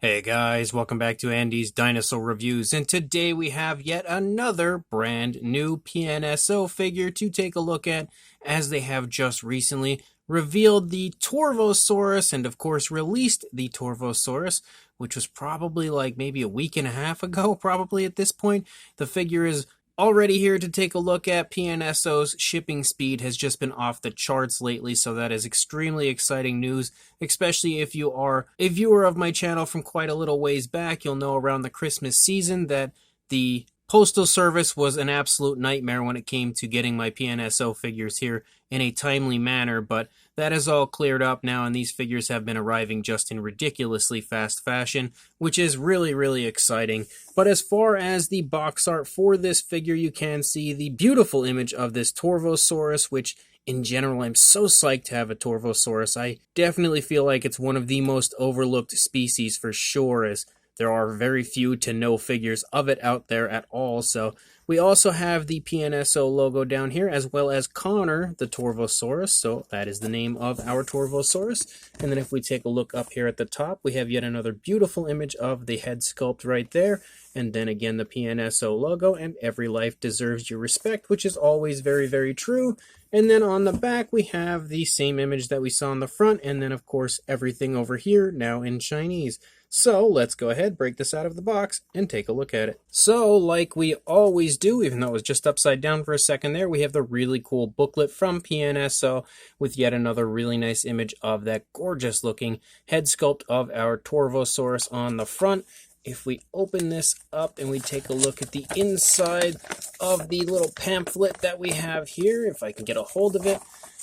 Hey guys, welcome back to Andy's Dinosaur Reviews, and today we have yet another brand new PNSO figure to take a look at, as they have just recently revealed the Torvosaurus and of course released the Torvosaurus, which was probably like maybe a week and a half ago, probably at this point. The figure is already here to take a look at. PNSO's shipping speed has just been off the charts lately, so that is extremely exciting news, especially if you are a viewer of my channel from quite a little ways back. You'll know around the Christmas season that the Postal Service was an absolute nightmare when it came to getting my PNSO figures here in a timely manner, but that is all cleared up now, and these figures have been arriving just in ridiculously fast fashion, which is really, really exciting. But as far as the box art for this figure, you can see the beautiful image of this Torvosaurus, which in general, I'm so psyched to have a Torvosaurus. I definitely feel like it's one of the most overlooked species for sure, as there are very few to no figures of it out there at all. So we also have the PNSO logo down here, as well as Connor, the Torvosaurus. So that is the name of our Torvosaurus. And then if we take a look up here at the top, we have yet another beautiful image of the head sculpt right there. And then again, the PNSO logo, and every life deserves your respect, which is always very, very true. And then on the back, we have the same image that we saw on the front. And then, of course, everything over here now in Chinese. So let's go ahead, break this out of the box, and take a look at it. So like we always do, even though it was just upside down for a second there, we have the really cool booklet from PNSO with yet another really nice image of that gorgeous looking head sculpt of our Torvosaurus on the front. If we open this up and we take a look at the inside of the little pamphlet that we have here, if I can get a hold of it,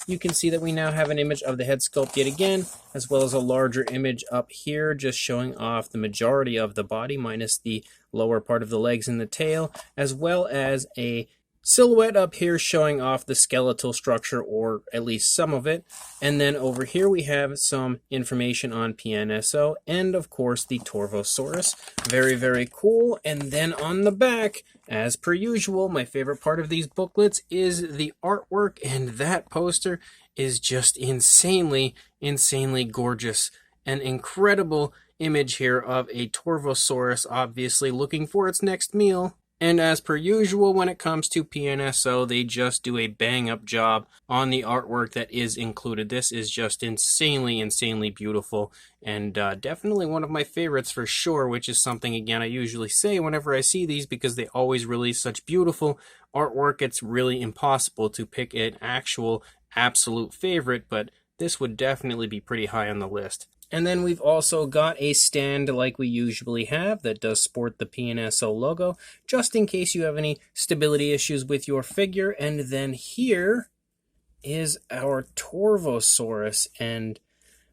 you can see that we now have an image of the head sculpt yet again, as well as a larger image up here just showing off the majority of the body minus the lower part of the legs and the tail, as well as a silhouette up here showing off the skeletal structure, or at least some of it. And then over here we have some information on PNSO and of course the Torvosaurus. Very, very cool. And then on the back, as per usual, my favorite part of these booklets is the artwork, and that poster is just insanely, insanely gorgeous. An incredible image here of a Torvosaurus, obviously looking for its next meal. And as per usual, when it comes to PNSO, they just do a bang-up job on the artwork that is included. This is just insanely, insanely beautiful, and definitely one of my favorites for sure, which is something, again, I usually say whenever I see these, because they always release such beautiful artwork. It's really impossible to pick an actual absolute favorite, but this would definitely be pretty high on the list. And then we've also got a stand like we usually have that does sport the PNSO logo, just in case you have any stability issues with your figure. And then here is our Torvosaurus, and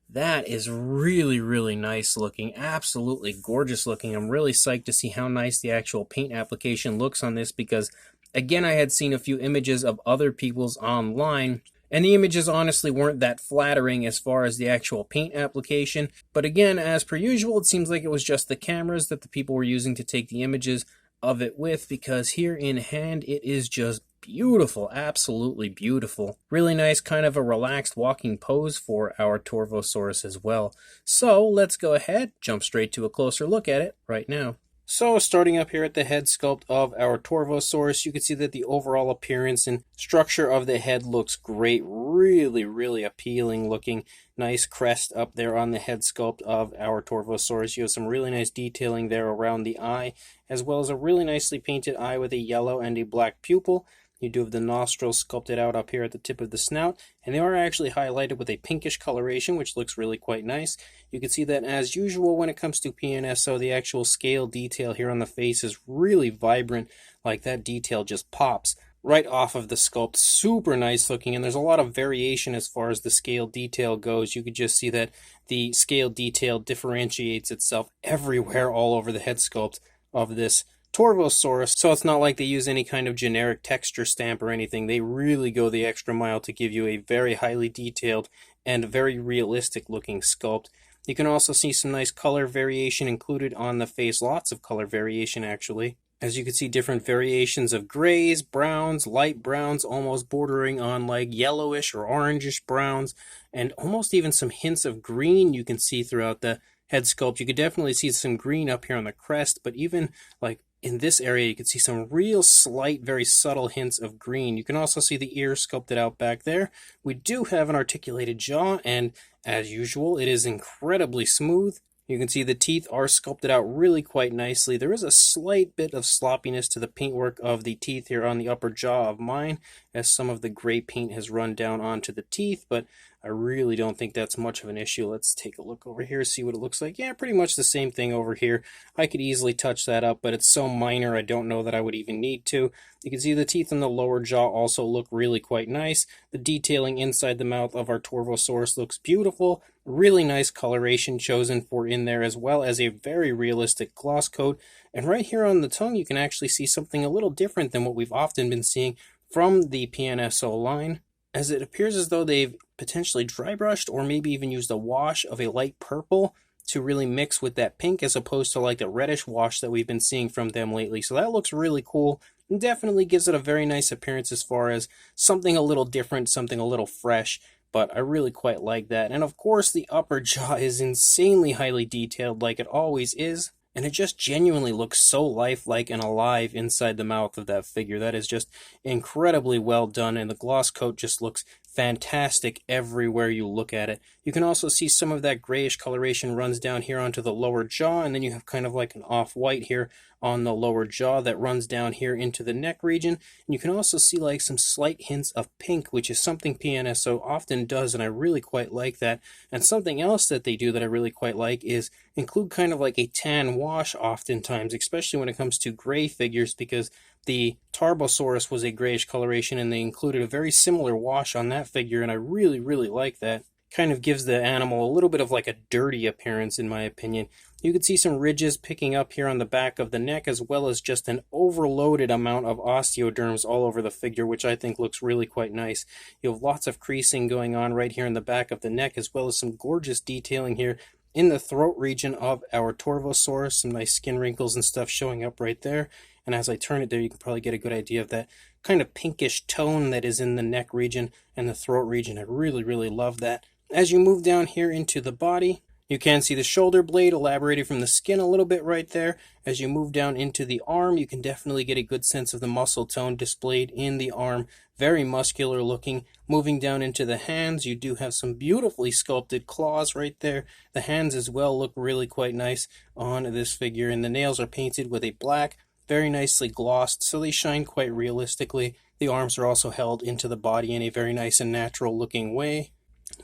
that is really, really nice looking, absolutely gorgeous looking. I'm really psyched to see how nice the actual paint application looks on this, because again, I had seen a few images of other people's online, and the images honestly weren't that flattering as far as the actual paint application. But again, as per usual, it seems like it was just the cameras that the people were using to take the images of it with, because here in hand, it is just beautiful, absolutely beautiful. Really nice, kind of a relaxed walking pose for our Torvosaurus as well. So let's go ahead, jump straight to a closer look at it right now. So starting up here at the head sculpt of our Torvosaurus, you can see that the overall appearance and structure of the head looks great. Really, really appealing looking. Nice crest up there on the head sculpt of our Torvosaurus. You have some really nice detailing there around the eye, as well as a really nicely painted eye with a yellow and a black pupil. You do have the nostrils sculpted out up here at the tip of the snout, and they are actually highlighted with a pinkish coloration, which looks really quite nice. You can see that, as usual, when it comes to PNSO, the actual scale detail here on the face is really vibrant. Like, that detail just pops right off of the sculpt. Super nice looking, and there's a lot of variation as far as the scale detail goes. You could just see that the scale detail differentiates itself everywhere all over the head sculpt of this Torvosaurus, so it's not like they use any kind of generic texture stamp or anything. They really go the extra mile to give you a very highly detailed and very realistic looking sculpt. You can also see some nice color variation included on the face, lots of color variation actually. As you can see, different variations of grays, browns, light browns, almost bordering on like yellowish or orangish browns, and almost even some hints of green you can see throughout the head sculpt, you could definitely see some green up here on the crest, but even like in this area, you can see some real slight, very subtle hints of green. You can also see the ears sculpted out back there. We do have an articulated jaw, and as usual, it is incredibly smooth. You can see the teeth are sculpted out really quite nicely. There is a slight bit of sloppiness to the paintwork of the teeth here on the upper jaw of mine, as some of the gray paint has run down onto the teeth, but I really don't think that's much of an issue. Let's take a look over here, see what it looks like. Yeah, pretty much the same thing over here. I could easily touch that up, but it's so minor I don't know that I would even need to. You can see the teeth in the lower jaw also look really quite nice. The detailing inside the mouth of our Torvosaurus looks beautiful. Really nice coloration chosen for in there, as well as a very realistic gloss coat. And right here on the tongue, you can actually see something a little different than what we've often been seeing from the PNSO line, as it appears as though they've potentially dry brushed or maybe even used a wash of a light purple to really mix with that pink, as opposed to like the reddish wash that we've been seeing from them lately. So that looks really cool and definitely gives it a very nice appearance as far as something a little different, something a little fresh. But I really quite like that. And of course, the upper jaw is insanely highly detailed, like it always is. And it just genuinely looks so lifelike and alive inside the mouth of that figure. That is just incredibly well done, and the gloss coat just looks fantastic everywhere you look at it. You can also see some of that grayish coloration runs down here onto the lower jaw, and then you have kind of like an off-white here on the lower jaw that runs down here into the neck region. And you can also see like some slight hints of pink, which is something PNSO often does, and I really quite like that. And something else that they do that I really quite like is include kind of like a tan wash oftentimes, especially when it comes to gray figures, because the Torvosaurus was a grayish coloration and they included a very similar wash on that figure, and I really, really like that. Kind of gives the animal a little bit of like a dirty appearance, in my opinion. You can see some ridges picking up here on the back of the neck, as well as just an overloaded amount of osteoderms all over the figure, which I think looks really quite nice. You have lots of creasing going on right here in the back of the neck, as well as some gorgeous detailing here in the throat region of our Torvosaurus. Some nice skin wrinkles and stuff showing up right there. And as I turn it there, you can probably get a good idea of that kind of pinkish tone that is in the neck region and the throat region. I really, really love that. As you move down here into the body, you can see the shoulder blade elaborated from the skin a little bit right there. As you move down into the arm, you can definitely get a good sense of the muscle tone displayed in the arm. Very muscular looking. Moving down into the hands, you do have some beautifully sculpted claws right there. The hands as well look really quite nice on this figure, and the nails are painted with a black, very nicely glossed, so they shine quite realistically. The arms are also held into the body in a very nice and natural looking way.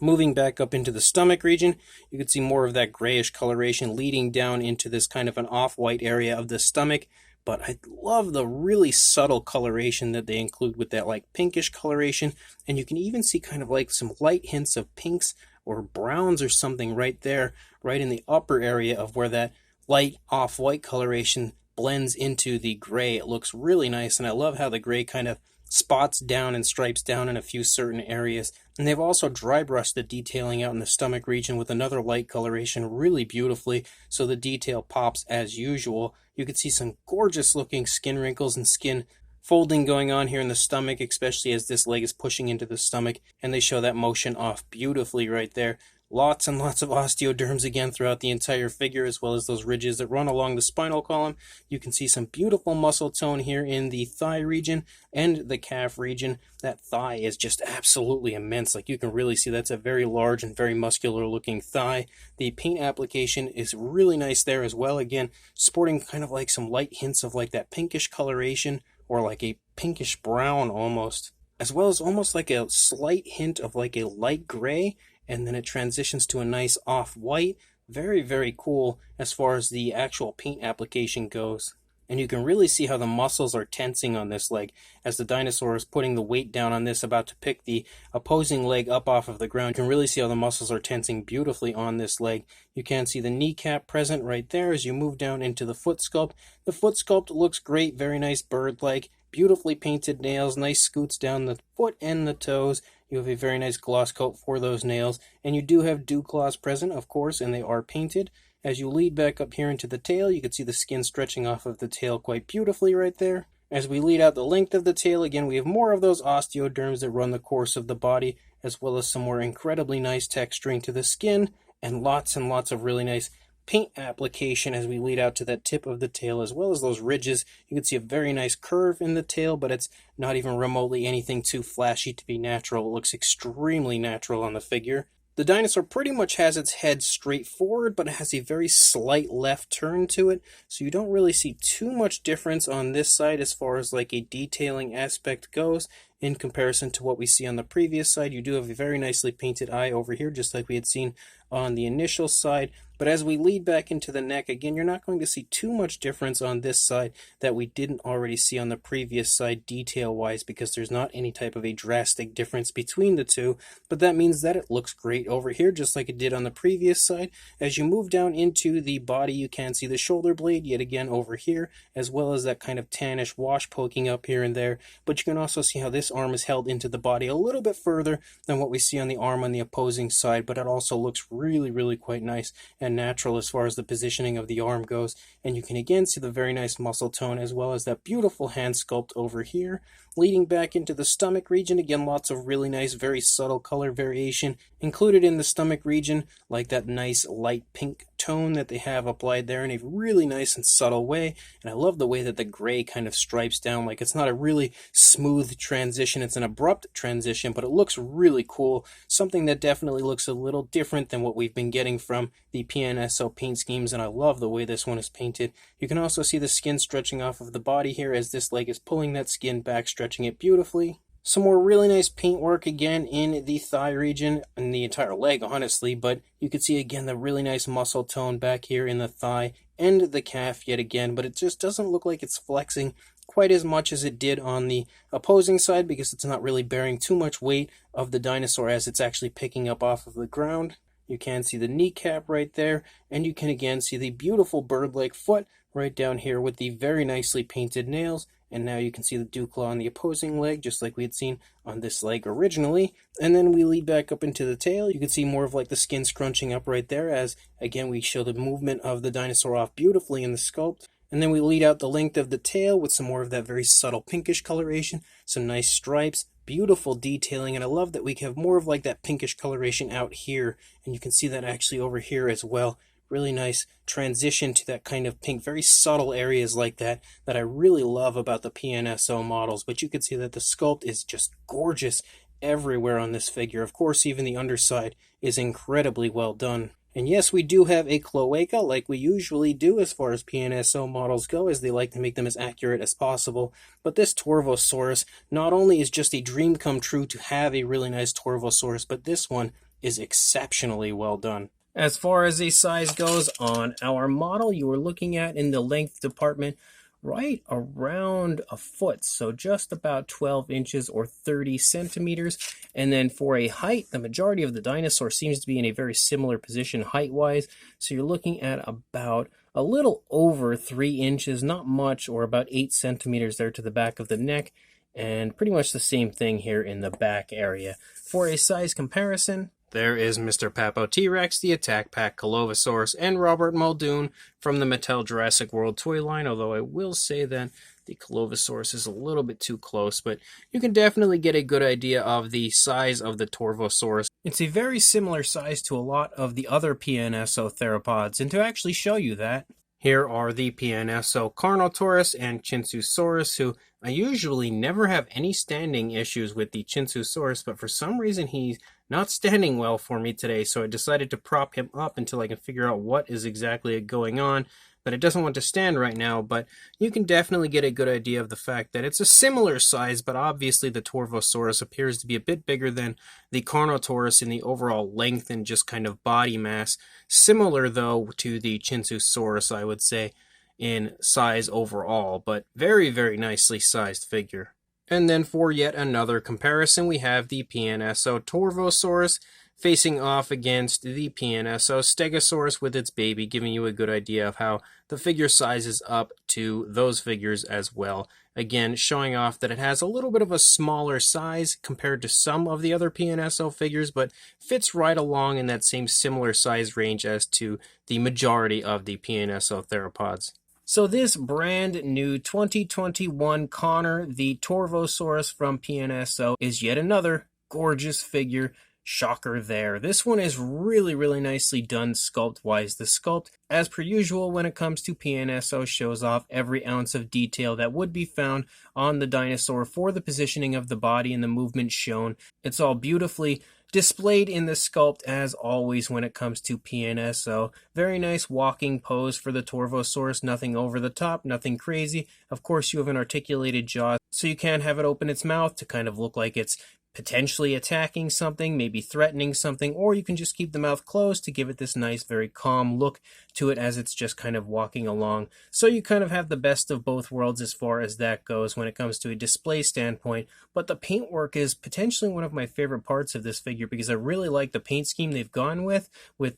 Moving back up into the stomach region, you can see more of that grayish coloration leading down into this kind of an off-white area of the stomach. But I love the really subtle coloration that they include with that like pinkish coloration. And you can even see kind of like some light hints of pinks or browns or something right there, right in the upper area of where that light off-white coloration blends into the gray. It looks really nice, and I love how the gray kind of spots down and stripes down in a few certain areas. And they've also dry brushed the detailing out in the stomach region with another light coloration really beautifully, so the detail pops as usual. You can see some gorgeous looking skin wrinkles and skin folding going on here in the stomach, especially as this leg is pushing into the stomach, and they show that motion off beautifully right there. Lots and lots of osteoderms again throughout the entire figure, as well as those ridges that run along the spinal column. You can see some beautiful muscle tone here in the thigh region and the calf region. That thigh is just absolutely immense. Like, you can really see that's a very large and very muscular looking thigh. The paint application is really nice there as well. Again, sporting kind of like some light hints of like that pinkish coloration, or like a pinkish brown almost, as well as almost like a slight hint of like a light gray, and then it transitions to a nice off-white. Very, very cool as far as the actual paint application goes. And you can really see how the muscles are tensing on this leg as the dinosaur is putting the weight down on this, about to pick the opposing leg up off of the ground. You can really see how the muscles are tensing beautifully on this leg. You can see the kneecap present right there as you move down into the foot sculpt. The foot sculpt looks great, very nice bird-like, beautifully painted nails, nice scoots down the foot and the toes. You have a very nice gloss coat for those nails, and you do have dew claws present, of course, and they are painted. As you lead back up here into the tail, you can see the skin stretching off of the tail quite beautifully right there. As we lead out the length of the tail, again, we have more of those osteoderms that run the course of the body, as well as some more incredibly nice texturing to the skin, and lots of really nice paint application as we lead out to that tip of the tail, as well as those ridges. You can see a very nice curve in the tail, but it's not even remotely anything too flashy to be natural. It looks extremely natural on the figure. The dinosaur pretty much has its head straight forward, but it has a very slight left turn to it, so you don't really see too much difference on this side as far as like a detailing aspect goes in comparison to what we see on the previous side. You do have a very nicely painted eye over here, just like we had seen on the initial side. But as we lead back into the neck, again, you're not going to see too much difference on this side that we didn't already see on the previous side detail-wise, because there's not any type of a drastic difference between the two. But that means that it looks great over here, just like it did on the previous side. As you move down into the body, you can see the shoulder blade yet again over here, as well as that kind of tannish wash poking up here and there. But you can also see how this arm is held into the body a little bit further than what we see on the arm on the opposing side, but it also looks really quite nice and natural as far as the positioning of the arm goes. And you can again see the very nice muscle tone, as well as that beautiful hand sculpt over here. Leading back into the stomach region, again, lots of really nice, very subtle color variation included in the stomach region, like that nice light pink tone that they have applied there in a really nice and subtle way. And I love the way that the gray kind of stripes down. Like, it's not a really smooth transition, it's an abrupt transition, but it looks really cool. Something that definitely looks a little different than what we've been getting from the PNSO paint schemes, and I love the way this one is painted. You can also see the skin stretching off of the body here as this leg is pulling that skin back, stretching it beautifully. Some more really nice paint work again in the thigh region, and the entire leg honestly, but you can see again the really nice muscle tone back here in the thigh and the calf yet again, but it just doesn't look like it's flexing quite as much as it did on the opposing side, because it's not really bearing too much weight of the dinosaur as it's actually picking up off of the ground. You can see the kneecap right there, and you can again see the beautiful bird-like foot right down here with the very nicely painted nails. And now you can see the dew claw on the opposing leg, just like we had seen on this leg originally. And then we lead back up into the tail. You can see more of like the skin scrunching up right there, as again we show the movement of the dinosaur off beautifully in the sculpt. And then we lead out the length of the tail with some more of that very subtle pinkish coloration, some nice stripes, beautiful detailing, and I love that we have more of like that pinkish coloration out here, and you can see that actually over here as well. Really nice transition to that kind of pink, very subtle areas like that I really love about the PNSO models. But you can see that the sculpt is just gorgeous everywhere on this figure. Of course, even the underside is incredibly well done. And yes, we do have a cloaca, like we usually do as far as PNSO models go, as they like to make them as accurate as possible. But this Torvosaurus not only is just a dream come true to have a really nice Torvosaurus, but this one is exceptionally well done. As far as the size goes on our model, you are looking at in the length department right around a foot, so just about 12 inches or 30 centimeters. And then for a height, the majority of the dinosaur seems to be in a very similar position height-wise, so you're looking at about a little over 3 inches, not much, or about 8 centimeters there to the back of the neck, and pretty much the same thing here in the back area. For a size comparison, there is Mr. Papo T-Rex, the Attack Pack Colovosaurus, and Robert Muldoon from the Mattel Jurassic World toy line, although I will say that the Colovosaurus is a little bit too close, but you can definitely get a good idea of the size of the Torvosaurus. It's a very similar size to a lot of the other PNSO theropods, and to actually show you that, here are the PNSO Carnotaurus and Chinsusaurus, who I usually never have any standing issues with the Chinsusaurus, but for some reason he's not standing well for me today, so I decided to prop him up until I can figure out what is exactly going on. But it doesn't want to stand right now, but you can definitely get a good idea of the fact that it's a similar size, but obviously the Torvosaurus appears to be a bit bigger than the Carnotaurus in the overall length and just kind of body mass. Similar, though, to the Chinsusaurus, I would say, in size overall, but very, very nicely sized figure. And then for yet another comparison, we have the PNSO Torvosaurus facing off against the PNSO Stegosaurus with its baby, giving you a good idea of how the figure sizes up to those figures as well. Again, showing off that it has a little bit of a smaller size compared to some of the other PNSO figures, but fits right along in that same similar size range as to the majority of the PNSO theropods. So this brand new 2021 Connor, the Torvosaurus from PNSO, is yet another gorgeous figure, shocker there. This one is really, really nicely done sculpt-wise. The sculpt, as per usual when it comes to PNSO, shows off every ounce of detail that would be found on the dinosaur for the positioning of the body and the movement shown. It's all beautifully displayed in the sculpt as always when it comes to PNSO. Very nice walking pose for the Torvosaurus, nothing over the top, nothing crazy. Of course you have an articulated jaw, so you can have it open its mouth to kind of look like it's potentially attacking something, maybe threatening something, or you can just keep the mouth closed to give it this nice, very calm look to it as it's just kind of walking along. So you kind of have the best of both worlds as far as that goes when it comes to a display standpoint. But the paintwork is potentially one of my favorite parts of this figure because I really like the paint scheme they've gone with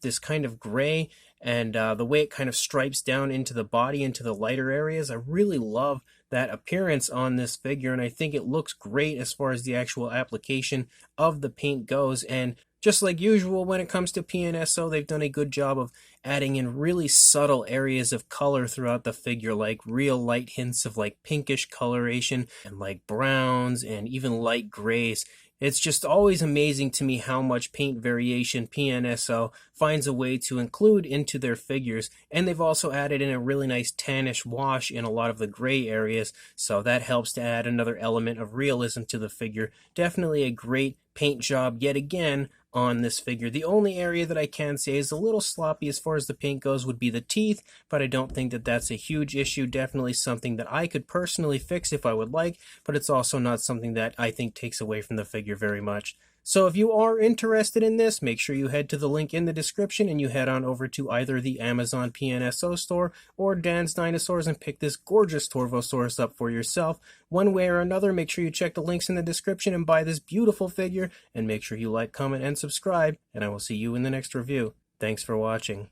this kind of gray and the way it kind of stripes down into the body, into the lighter areas. I really love that appearance on this figure, and I think it looks great as far as the actual application of the paint goes. And just like usual when it comes to PNSO, they've done a good job of adding in really subtle areas of color throughout the figure, like real light hints of like pinkish coloration and like browns and even light grays. It's just always amazing to me how much paint variation PNSO finds a way to include into their figures, and they've also added in a really nice tannish wash in a lot of the gray areas, so that helps to add another element of realism to the figure. Definitely a great paint job yet again on this figure. The only area that I can say is a little sloppy as far as the paint goes would be the teeth, but I don't think that that's a huge issue. Definitely something that I could personally fix if I would like, but it's also not something that I think takes away from the figure very much. So if you are interested in this, make sure you head to the link in the description and you head on over to either the Amazon PNSO store or Dan's Dinosaurs and pick this gorgeous Torvosaurus up for yourself. One way or another, make sure you check the links in the description and buy this beautiful figure, and make sure you like, comment, and subscribe, and I will see you in the next review. Thanks for watching.